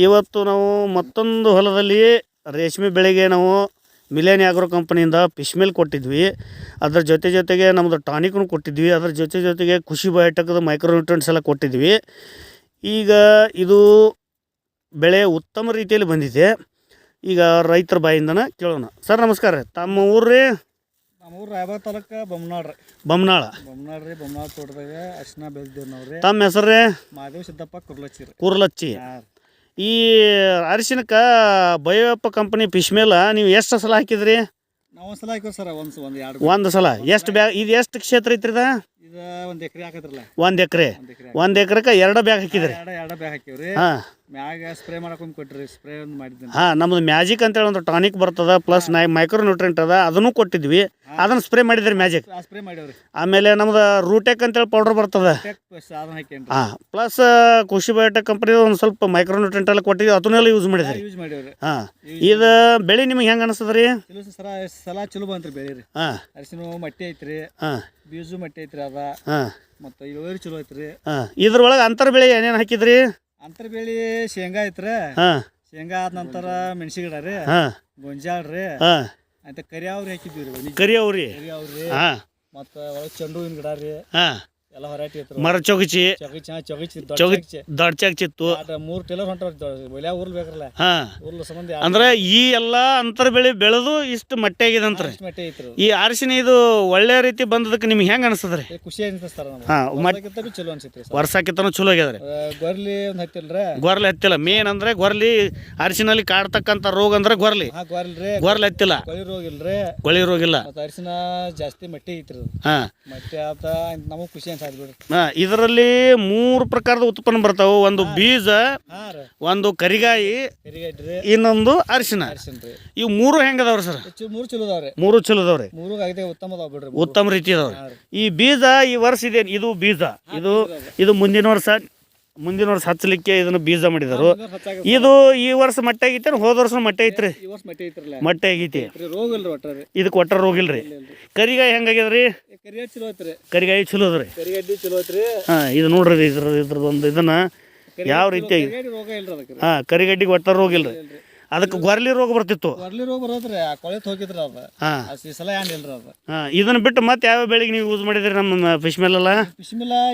ಇವತ್ತು ನಾವು ಮತ್ತೊಂದು ಹೊಲದಲ್ಲಿ ರೇಷ್ಮೆ ಬೆಳೆಗೆ ನಾವು ಮಿಲೇನಿ ಆಗ್ರೋ ಕಂಪನಿಯಿಂದ ಫಿಶ್ ಮಿಲ್ ಕೊಟ್ಟಿದ್ವಿ. ಅದರ ಜೊತೆಗೆ ನಮ್ಮದು ಟಾನಿಕ್ನು ಕೊಟ್ಟಿದ್ವಿ. ಅದರ ಜೊತೆಗೆ ಖುಷಿ ಬಯೋಟೆಕ್ದು ಮೈಕ್ರೋ ನ್ಯೂಟ್ರಿಯೆಂಟ್ಸ್ ಎಲ್ಲ ಕೊಟ್ಟಿದ್ವಿ. ಈಗ ಇದು ಬೆಳೆ ಉತ್ತಮ ರೀತಿಯಲ್ಲಿ ಬಂದಿದೆ. ಈಗ ರೈತರ ಬಾಯಿಂದನೇ ಕೇಳೋಣ. ಸರ್ ನಮಸ್ಕಾರ ರೀ, ತಮ್ಮ ಊರು ರೀ? ನಮ್ಮ ಊರು ರಾಯಬಾಗ ತಾಲೂಕು ಬೊಮ್ಮನಾಳ ರೀ. ಬೊಮ್ಮನಾಳ ರೀ. ಬೊಮ್ಮನಾಳ ತೋಟದಾಗ ಅರ್ಶಿನ ಬೆಳೆದಿದ್ದೇವೆ ನಾವು ರೀ. ತಮ್ಮ ಹೆಸರು ರೀ? ಮಾದೇವ್ ಸಿದ್ದಪ್ಪ ಕುರ್ಲಚ್ಚಿ ರೀ. ಕುರ್ಲಚ್ಚಿ. ಈ ಅರಿಶಿನಕ್ಕೆ ಬಯೋಪ್ಪ ಕಂಪನಿ ಫಿಶ್ ಮೇಲ ನೀವು ಎಷ್ಟು ಸಲ ಹಾಕಿದ್ರಿ? ನಾವು ಒಂದು ಸಲ ಹಾಕಿವಿ ಸರ್. ಒಂದು ಸಲ ಎಷ್ಟು ಬ್ಯಾಗ್? ಇದು ಎಷ್ಟು ಕ್ಷೇತ್ರ ಐತ್ರಿ? ಇದು 1 ಎಕರೆ ಹಾಕತ್ರಲ್ಲ. 1 ಎಕರೆ. 1 ಎಕರೆಗೆ 2 ಬ್ಯಾಗ್ ಹಾಕಿದ್ರಿ? ಎರಡು ಬ್ಯಾಗ್ ಹಾಕಿವ್ರಿ. ಹಾಂ, ಮ್ಯಾಗ ಸ್ಪ್ರೇ ಮಾಡಕೊಂಡು ಕೊಟ್ಟಿರಿ. ಸ್ಪ್ರೇ ಒಂದು ಮಾಡಿದ್ದೀನಿ. ಹಾಂ, ನಮ್ಮದು ಮ್ಯಾಜಿಕ್ ಅಂತೇಳಿ ಒಂದು ಟಾನಿಕ್ ಬರ್ತದ, ಪ್ಲಸ್ ಮೈಕ್ರೋ ನ್ಯೂಟ್ರಿಯೆಂಟ್ ಅದ, ಅದನ್ನು ಕೊಟ್ಟಿದ್ವಿ. ಅದನ್ನು ಸ್ಪ್ರೇ ಮಾಡಿದ್ರಿ ಮ್ಯಾಜಿಕ್? ಸ್ಪ್ರೇ ಮಾಡಿವ್ರಿ. ಆಮೇಲೆ ನಮ್ದು ರೂಟೆಕ್ ಅಂತೇಳಿ ಪೌಡರ್ ಬರ್ತದ, ಅದನ್ನ ಹಾಕೇನ್ರಿ. ಹಾಂ, ಪ್ಲಸ್ ಖುಷಿ ಬಯೋಟೆಕ್ ಕಂಪನಿ ಒಂದು ಸ್ವಲ್ಪ ಮೈಕ್ರೋ ನ್ಯೂಟ್ರಿಯೆಂಟ್ ಎಲ್ಲ ಕೊಟ್ಟಿದ್ವಿ, ಅದನ್ನೆಲ್ಲ ಯೂಸ್ ಮಾಡಿದ್ರಿ? ಯೂಸ್ ಮಾಡಿವ್ರಿ. ಹಾಂ, ಇದು ಬೆಳೆ ನಿಮ್ಗೆ ಹೆಂಗೆ ಅನಿಸ್ತದ ರೀ? ಸಲ ಚಲೋ ಬಂತ್ರಿ ಬೆಳೆ ರೀ. ಹಾಂ, ಅರಿಶಿನ ಮಟ್ಟಿ ಐತ್ರಿ. ಹಾಂ, ಬೀಜು ಮಟ್ಟಿ ಐತ್ರಿ ಅದ. ಹಾಂ, ಮತ್ತು ಇಳುವರಿ ಚಲೋ ಐತ್ರಿ. ಹಾಂ. ಇದ್ರೊಳಗೆ ಅಂತರ ಬೆಳೆ ಏನೇನು ಹಾಕಿದ್ರಿ? ಅಂತರ ಬೆಳೆ ಶೇಂಗಾ ಐತ್ರಿ. ಹಾಂ, ಶೇಂಗಾ ಆದ ನಂತರ ಮೆಣಸಿ ಗಿಡ ರೀ. ಹಾಂ, ಗೊಂಜಾಳ ರೀ. ಹಾಂ, ಅಂತ ಕರಿಯಾವ್ರಿ ಹಾಕಿದ್ವಿ ರೀ. ಕರಿಯವ್ರಿ. ಹಾಂ, ಮತ್ತು ಒಳಗೆ ಚೆಂಡು ಹೂವಿನ ಗಿಡ ರೀ. ಹಾಂ, ಎಲ್ಲ ಹೊರಟಿ ಐತ್ರಿ. ಮರ ಚೊಗಚಿ ದೊಡ್ಡ ಚಿತ್ತು 3 ಟೇಲರ್ ಹೊಂಟವ್ರಿ. ಊರ್ಲ್ ಬೇಕ್ರಲ್ಲ. ಹಾಂ, ಊರ್ಲ ಸಂಬಂಧ ಅಂದ್ರೆ ಈ ಎಲ್ಲ ಅಂತರ ಬೆಳೆ ಬೆಳೆದು ಇಷ್ಟು ಮಟ್ಟೆ ಆಗಿದಂತ್ರಿ. ಮಟ್ಟಿ ಐತ್ರಿ. ಈ ಅರಿಶಿನ ಇದು ಒಳ್ಳೆ ರೀತಿ ಬಂದದಕ್ಕೆ ನಿಮ್ಗೆ ಹೆಂಗೆ ಅನಿಸ್ತದ್ರಿ? ಖುಷಿ ಅನಿಸ್ತಾರ. ಚಲೋ ಅನ್ಸೈತ್ರಿ. ವರ್ಷಕ್ಕಿಂತನೂ ಚಲೋ ಆಗ್ಯದ್ರಿ. ಗೊರ್ಲಿ ಒಂದು ಹತ್ತಿಲ್ರಿ. ಗೊರ್ಲಿ ಹತ್ತಿಲ್ಲ. ಮೇನ್ ಅಂದ್ರೆ ಗೊರ್ಲಿ ಅರಿಶಿನಲ್ಲಿ ಕಾಡ್ತಕ್ಕಂಥ ರೋಗ ಅಂದ್ರೆ ಗೊರ್ಲಿ. ಗೊರ್ಲಿ ಹತ್ತಿಲ್ಲ. ಕೊಳಿ ರೋಗ ಇಲ್ರಿ. ಕೊಳಿ ರೋಗ ಇಲ್ಲ. ಅರಿಶಿನ ಜಾಸ್ತಿ ಮಟ್ಟಿ ಐತ್ರಿ. ಹಾಂ, ಮಟ್ಟಿ ಆತ ನಮಗ್ ಖುಷಿ ಅನ್ಸಾದ್ ಬಿಡ್ರಿ. ಹಾಂ, ಇದರಲ್ಲಿ 3 ಪ್ರಕಾರದ ಉತ್ಪನ್ನ ಬರ್ತಾವೆ. ಒಂದು ಬೀಜ, ಒಂದು ಕರಿಗಾಯಿ, ಇನ್ನೊಂದು ಅರಿಶಿನ. ಇವು 3 ಹೆಂಗದವ್ರಿ ಸರ್? 3 ಚಲೋ ಅದಾವ್ರಿ. 3 ಚಲೋ ಅದಾವ್ರಿ. 3 ಆಗದೆ ಉತ್ತಮ ಅದಾವ ಬಿಡ್ರಿ. ಉತ್ತಮ ರೀತಿ ಅದಾವ್ರಿ. ಈ ಬೀಜ ಈ ವರ್ಷ ಇದೆ. ಇದು ಬೀಜ ಇದು ಮುಂದಿನ ವರ್ಷ ಹಚ್ಚಲಿಕ್ಕೆ ಇದನ್ನು ಬೀಜ ಮಾಡಿದರು. ಇದು ಈ ವರ್ಷ ಮಟ್ಟೆ ಆಗೈತೆ, ಹೋದ ವರ್ಷ ಮಟ್ಟೆ ಐತ್ರಿ. ಮಟ್ಟೆ ಆಗೈತಿ. ಇದಕ್ಕೆ ಒಟ್ಟ ರೋಗ ಇಲ್ರಿ. ಕರಿಗಾಯಿ ಹೆಂಗಾಗ್ಯದ್ರಿ? ಕರಿಗಾಯಿ ಚಲೋ ಅದ್ರಿ. ಹಾಂ, ಇದು ನೋಡ್ರಿ, ಇದ್ರದೊಂದು ಇದನ್ನ ಯಾವ ರೀತಿಯಾಗಿ. ಹಾಂ, ಕರಿಗಡ್ಡಿಗೆ ಒಟ್ಟ ರೋಗ ಇಲ್ರಿ. ಅದಕ್ಕೆ ಗೊರ್ಲಿ ರೋಗ ಬರ್ತಿತ್ತು. ರೋಗ ಬರೋದ್ರಿ. ಕೊಳೆತ್ ಹೋಗಿದ್ರಿ ಅದು. ಹಾಂ, ಈ ಸಲ ಏನಿಲ್ರಿ ಅದು. ಹಾಂ, ಇದನ್ನ ಬಿಟ್ಟು ಮತ್ತೆ ಯಾವ ಬೆಳೆಗೆ ನೀವು ಯೂಸ್ ಮಾಡಿದ್ರಿ? ನಮ್ಮ ಫಿಶ್ ಮೇಲೆಲ್ಲ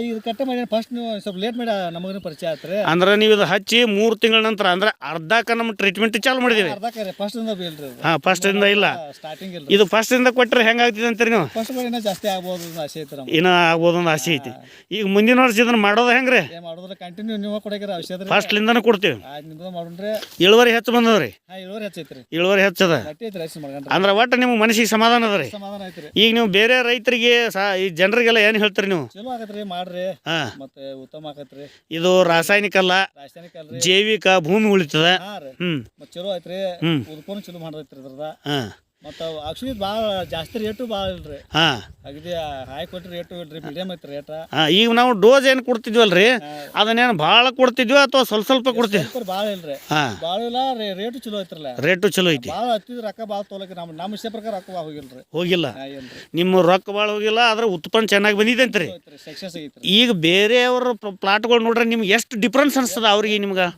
ಇದು ಕಟ್ಟ ಮಾಡಿ ಫಸ್ಟ್ ನೀವು ಸ್ವಲ್ಪ ಲೇಟ್ ಮಾಡಿ ನಮಗೂ ಪರಿಚಯ ಆತ್ರಿ. ಅಂದ್ರೆ ನೀವು ಇದು ಹಚ್ಚಿ 3 ತಿಂಗಳ ನಂತರ ಅಂದ್ರೆ ಅರ್ಧಕ್ಕೆ ನಮ್ಮ ಟ್ರೀಟ್ಮೆಂಟ್ ಚಾಲು ಮಾಡಿದೀವಿ. ಫಸ್ಟ್ ಇಲ್ರಿ. ಹಾಂ, ಫಸ್ಟ್ ಇಂದ ಇಲ್ಲ. ಸ್ಟಾರ್ಟಿಂಗ್ ಇಲ್ಲ. ಇದು ಫಸ್ಟ್ ಇಂದ ಕೊಟ್ಟರೆ ಹೆಂಗಾಗ್ತಿದೆ ಅಂತೀರಿ ನೀವು? ಫಸ್ಟ್ ಇನ್ನೂ ಜಾಸ್ತಿ ಆಗ್ಬೋದು ಆಸೆ ಐತ್ರಿ. ಇನ್ನೂ ಆಗ್ಬೋದು ಒಂದು ಆಸೆ ಐತಿ. ಈಗ ಮುಂದಿನ ವರ್ಷ ಇದನ್ನ ಮಾಡೋದು ಹೆಂಗ್ರಿ? ಮಾಡೋದ್ರ ಕಂಟಿನ್ಯೂ ನೀವು ಕೊಡಕ್ರಿ ಔಷಧ. ಫಸ್ಟ್ಲಿಂದನೂ ಕೊಡ್ತೀವಿ. ಮಾಡ್ರಿ. ಇಳುವರಿ ಹೆಚ್ಚು ಬಂದದ್ರಿ. ಇಳುವರಿ ಹೆಚ್ಚದ. ಅಂದ್ರೆ ಒಟ್ಟು ನಿಮ್ಗೆ ಮನಸ್ಸಿಗೆ ಸಮಾಧಾನ ಅದ ರೀ. ಈಗ ನೀವು ಬೇರೆ ರೈತರಿಗೆ ಈ ಜನರಿಗೆಲ್ಲ ಏನು ಹೇಳ್ತೀರಿ ನೀವು? ಚಲೋ ಆಗತ್ರಿ, ಮಾಡ್ರಿ. ಹಾಂ, ಮತ್ತೆ ಉತ್ತಮ ಆಗತ್ರಿ. ಇದು ರಾಸಾಯನಿಕ ಅಲ್ಲ, ಜೈವಿಕ, ಭೂಮಿ ಉಳಿತದ. ಚಲೋ ಐತ್ರಿ. ಉತ್ಪನ್ನ ಚಲೋ ಮಾಡೈತ್ರಿ ಇದ್ರದ. ಹಾಂ, ಮತ್ತು ಔಷಧಿ ಭಾಳ ಜಾಸ್ತಿ ರೇಟು ಭಾಳ ಇಲ್ರಿ. ಹಾಂ, ಅಗದಿ ಹಾಯ್ ಕೊಟ್ಟು ರೇಟು ಇಲ್ರಿ, ಮೀಡಿಯಮ್ ಐತ್ರಿ ರೇಟ. ಹಾಂ, ಈಗ ನಾವು ಡೋಸ್ ಏನು ಕೊಡ್ತಿದ್ವಲ್ರಿ, ಅದನ್ನೇನು ಭಾಳ ಕೊಡ್ತಿದ್ವಿ ಅಥವಾ ಸ್ವಲ್ಪ ಕೊಡ್ತೀವಿ? ಭಾಳ ಇಲ್ರಿ. ಹಾಂ, ಭಾಳ ಇಲ್ಲ. ರೇಟು ಚಲೋ ಐತ್ರಲ್ಲ. ರೇಟು ಚಲೋ ಐತಿ. ಭಾಳ ಹತ್ತಿದ ರೊಕ್ಕ ಭಾಳ ತೊಗೊಳಕ್ಕೆ ನಮ್ಮ ಇಷ್ಟ ಪ್ರಕಾರ ರೊಕ್ಕ ಹೋಗಿಲ್ರಿ. ಹೋಗಿಲ್ಲ. ನಿಮ್ಮ ರೊಕ್ಕ ಭಾಳ ಹೋಗಿಲ್ಲ, ಆದ್ರೆ ಉತ್ಪನ್ನ ಚೆನ್ನಾಗಿ ಬಂದಿದೆ ಅಂತ್ರಿ. ಸಕ್ಸಸ್ ಆಗೈತ್ರಿ. ಈಗ ಬೇರೆಯವ್ರ ಪ್ಲಾಟ್ಗಳು ನೋಡ್ರಿ, ನಿಮ್ಗೆ ಎಷ್ಟು ಡಿಫ್ರೆನ್ಸ್ ಅನ್ಸ್ತದ ಅವ್ರಿಗೆ ನಿಮ್ಗೆ?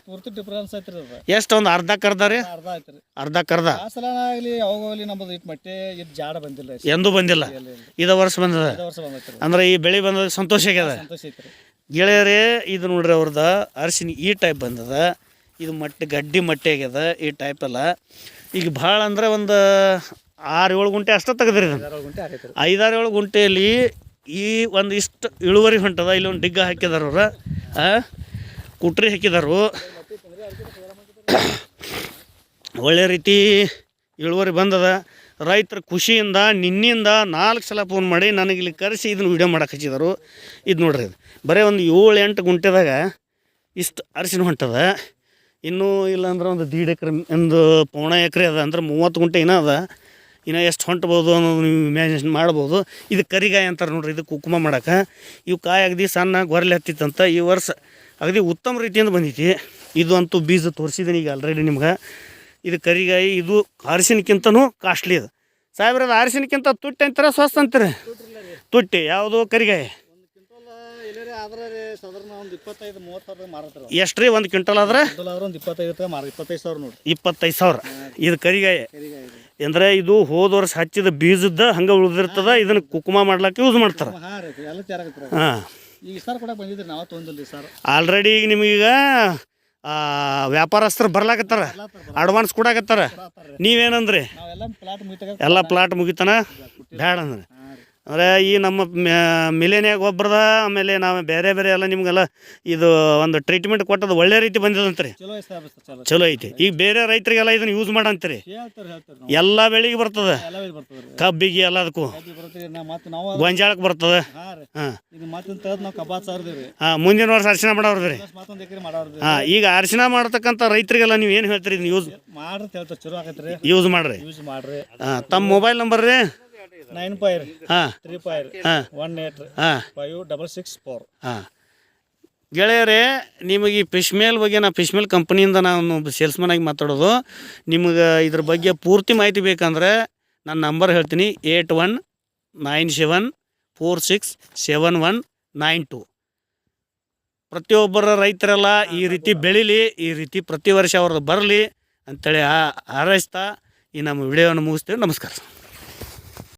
ಪೂರ್ತಿ ಡಿಫ್ರೆನ್ಸ್ ಐತ್ರಿ ಅದು. ಎಷ್ಟು? ಒಂದು ಅರ್ಧ ರೀ? ಅರ್ಧ ಐತ್ರಿ. ಅರ್ಧ. ಆ ಸಲ ಆಗಲಿ ಯಾವಾಗಲಿ ನಮ್ಮದು ಇಟ್ಟು ಮಟ್ಟೆ ಇದು ಜಾಡ ಬಂದಿಲ್ಲ. ಎಂದೂ ಬಂದಿಲ್ಲ. ಇದ ವರ್ಷ ಬಂದದ. ಅಂದ್ರೆ ಈ ಬೆಳೆ ಬಂದದ ಸಂತೋಷ ಆಗ್ಯದ. ಗೆಳೆಯರೇ, ಇದು ನೋಡ್ರಿ ಅವ್ರದ ಅರಿಶಿನ ಈ ಟೈಪ್ ಬಂದದ. ಇದು ಗಡ್ಡಿ ಮಟ್ಟೆ ಆಗ್ಯದ ಈ ಟೈಪ್ ಎಲ್ಲ. ಈಗ ಭಾಳ ಅಂದ್ರೆ ಒಂದು 6-7 ಗುಂಟೆ ಅಷ್ಟೇ ತೆಗೆದ್ರಿ. 5-6-7 ಗುಂಟೆಯಲ್ಲಿ ಈ ಒಂದು ಇಷ್ಟು ಇಳುವರಿ ಹೊಂಟದ. ಇಲ್ಲಿ ಒಂದು ಡಿಗ್ಗ ಹಾಕಿದಾರ ಅವ್ರ, ಕುಟ್ರಿ ಹಾಕಿದಾರು. ಒಳ್ಳೆ ರೀತಿ ಇಳುವರಿ ಬಂದದ. ರೈತರ ಖುಷಿಯಿಂದ ನಿನ್ನಿಂದ 4 ಸಲ ಫೋನ್ ಮಾಡಿ ನನಗೆ ಇಲ್ಲಿ ಕರೆಸಿ ಇದನ್ನು ವೀಡಿಯೋ ಮಾಡಕ್ಕೆ ಹಚ್ಚಿದರು. ಇದು ನೋಡ್ರಿ, ಇದು ಬರೀ ಒಂದು 7-8 ಗುಂಟೆದಾಗ ಇಷ್ಟು ಅರಿಶಿನ ಹೊಂಟದ. ಇನ್ನೂ ಇಲ್ಲಾಂದ್ರೆ ಒಂದು 1.5 ಎಕರೆ, ಒಂದು 1.25 ಎಕರೆ ಅದ. ಅಂದ್ರೆ 30 ಗುಂಟೆ ಇನ್ನೂ ಅದ. ಇನ್ನು ಎಷ್ಟು ಹೊಂಟ್ಬೋದು ಅನ್ನೋದು ನೀವು ಇಮ್ಯಾಜಿನೇಷನ್ ಮಾಡ್ಬೋದು. ಇದು ಕರಿಗಾಯಿ ಅಂತಾರೆ ನೋಡ್ರಿ, ಇದು ಕುಕುಮ ಮಾಡೋಕೆ. ಇವು ಕಾಯಿ ಅಗದಿ ಸಣ್ಣ ಗೊರಲೆ ಹತ್ತಿತ್ತಂತ. ಈ ವರ್ಷ ಅಗದಿ ಉತ್ತಮ ರೀತಿಯಿಂದ ಬಂದೈತಿ. ಇದು ಅಂತೂ ಬೀಜ ತೋರಿಸಿದ್ದೀನಿ ಈಗ ಆಲ್ರೆಡಿ ನಿಮ್ಗೆ. ಇದು ಕರಿಗಾಯಿ. ಇದು ಅರಿಶಿನಕ್ಕಿಂತನೂ ಕಾಸ್ಟ್ಲಿ ಅದು ಸಾಹೇಬ್ರ. ಅರಿಶಿನಕ್ಕಿಂತ ತುಟ್ಟಿ ಅಂತಾರೆ, ಸ್ವಸ್ಥ ಅಂತಾರೆ. ತುಟ್ಟಿ ಯಾವುದು? ಕರಿಗಾಯಿ. ಅದ್ರಲ್ಲಿ ಸಾಧಾರಣ ಒಂದು 25-30 ಸಾವಿರ ಮಾರತ್ತಾರೆ. ಎಷ್ಟು ರೀ ಒಂದು ಕ್ವಿಂಟಲ್ ಆದ್ರೆ? ಆದ್ರೆ ಒಂದು 25 ಮಾರ 25 ಸಾವಿರ ನೋಡಿ. 25,000 ಇದು ಕರಿಗಾಯಿ. ಅಂದ್ರೆ ಇದು ಹೋದ ವರ್ಷ ಹಚ್ಚಿದ ಬೀಜದ ಹಂಗೆ ಉಳಿದಿರ್ತದ. ಇದನ್ನ ಕುಕುಮ ಮಾಡ್ಲಿಕ್ಕೆ ಯೂಸ್ ಮಾಡ್ತಾರೆ. ಹಾಂ ರೀ ಎಲ್ಲ ತಯಾರಾಗತ್ತೆ. ಹಾಂ ಈಗ ಸರ್ ಕೊಡಕ್ಕೆ ಬಂದಿದ್ರಿ ನಾವು ತೊಗೊಂಡಿಲ್ಲ ಸರ್. ಆಲ್ರೆಡಿ ಈಗ ನಿಮಗೀಗ ವ್ಯಾಪಾರಸ್ಥರು ಬರ್ಲಾಕತ್ತಾರ, ಅಡ್ವಾನ್ಸ್ ಕೊಡಾಕತ್ತಾರ. ನೀವೇನಂದ್ರಿ? ನಾವೆಲ್ಲ ಪ್ಲಾಟ್ ಮುಗಿತಾಗ ಎಲ್ಲ ಪ್ಲಾಟ್ ಮುಗಿತಾನ ಬ್ಯಾಡ ಅಂದ್ರೆ ಅಂದರೆ ಈ ನಮ್ಮ ಮಿಲೇನಿಯಾ ಗೊಬ್ಬರದ ಆಮೇಲೆ ನಾವು ಬೇರೆ ಬೇರೆ ಎಲ್ಲ ನಿಮಗೆಲ್ಲ ಇದು ಒಂದು ಟ್ರೀಟ್ಮೆಂಟ್ ಕೊಟ್ಟದ್ದು ಒಳ್ಳೆ ರೀತಿ ಬಂದಿದಂತ್ರಿ. ಚಲೋ ಸರ್ ಚಲೋ ಚಲೋ ಐತಿ. ಈಗ ಬೇರೆ ರೈತರಿಗೆಲ್ಲ ಇದನ್ನ ಯೂಸ್ ಮಾಡಂತೀರಿ. ಹೇಳ್ತಾರೆ ಎಲ್ಲ ಬೆಳೆಗೆ ಬರ್ತದೆ, ಎಲ್ಲ ಬರ್ತದೆ ಕಬ್ಬಿಗೆ ಎಲ್ಲದಕ್ಕೂ, ಮತ್ತೆ ನಾವು ಗೊಂಜಾಳಕ್ಕೆ ಬರ್ತದೆ. ಹಾಂ ರೀ ಹಾಂ ಇದು ಮಾತಿನ ತಗದ್ ನಾವು ಕಬ್ಬಾತ್ ಸಾರ್ದೇವಿ ರೀ. ಹಾಂ ಮುಂದಿನ ವರ್ಷ ಅರಿಶಿನ ಮಾಡೋರ್ರಿ. ಮತ್ತೊಂದು ಎಕರೆ ಮಾಡೋರ್ರಿ. ಹಾಂ ಈಗ ಅರಿಶಿನ ಮಾಡ್ತಕ್ಕಂಥ ರೈತರಿಗೆಲ್ಲ ನೀವು ಏನು ಹೇಳ್ತೀರಿ? ಇದನ್ನ ಯೂಸ್ ಮಾಡ್ರಿ ಹೇಳ್ತಾರೆ, ಚಲೋ ಆಗತ್ತೆ ರೀ. ಯೂಸ್ ಮಾಡ್ರಿ. ಯೂಸ್ ಮಾಡ್ರಿ. ಹಾಂ ತಮ್ಮ ಮೊಬೈಲ್ ನಂಬರ್ ರೀ? 95 ಹಾಂ 35 ಹಾಂ 18 ಹಾಂ 5664. ಹಾಂ ಗೆಳೆಯರೇ, ನಿಮಗೆ ಈ ಫಿಶ್ ಮೇಲ್ ಬಗ್ಗೆ ನಾ ಫಿಶ್ ಮೇಲ್ ಕಂಪ್ನಿಯಿಂದ ನಾನು ಸೇಲ್ಸ್ಮನ್ ಆಗಿ ಮಾತಾಡೋದು. ನಿಮಗೆ ಇದ್ರ ಬಗ್ಗೆ ಪೂರ್ತಿ ಮಾಹಿತಿ ಬೇಕಂದ್ರೆ ನನ್ನ ನಂಬರ್ ಹೇಳ್ತೀನಿ, 8197467192. ಪ್ರತಿಯೊಬ್ಬರ ರೈತರೆಲ್ಲ ಈ ರೀತಿ ಬೆಳೀಲಿ, ಈ ರೀತಿ ಪ್ರತಿ ವರ್ಷ ಅವ್ರದ್ದು ಬರಲಿ ಅಂತೇಳಿ ಹಾರೈಸ್ತಾ ಈ ನಮ್ಮ ವಿಡಿಯೋವನ್ನು ಮುಗಿಸ್ತೇವೆ. ನಮಸ್ಕಾರ.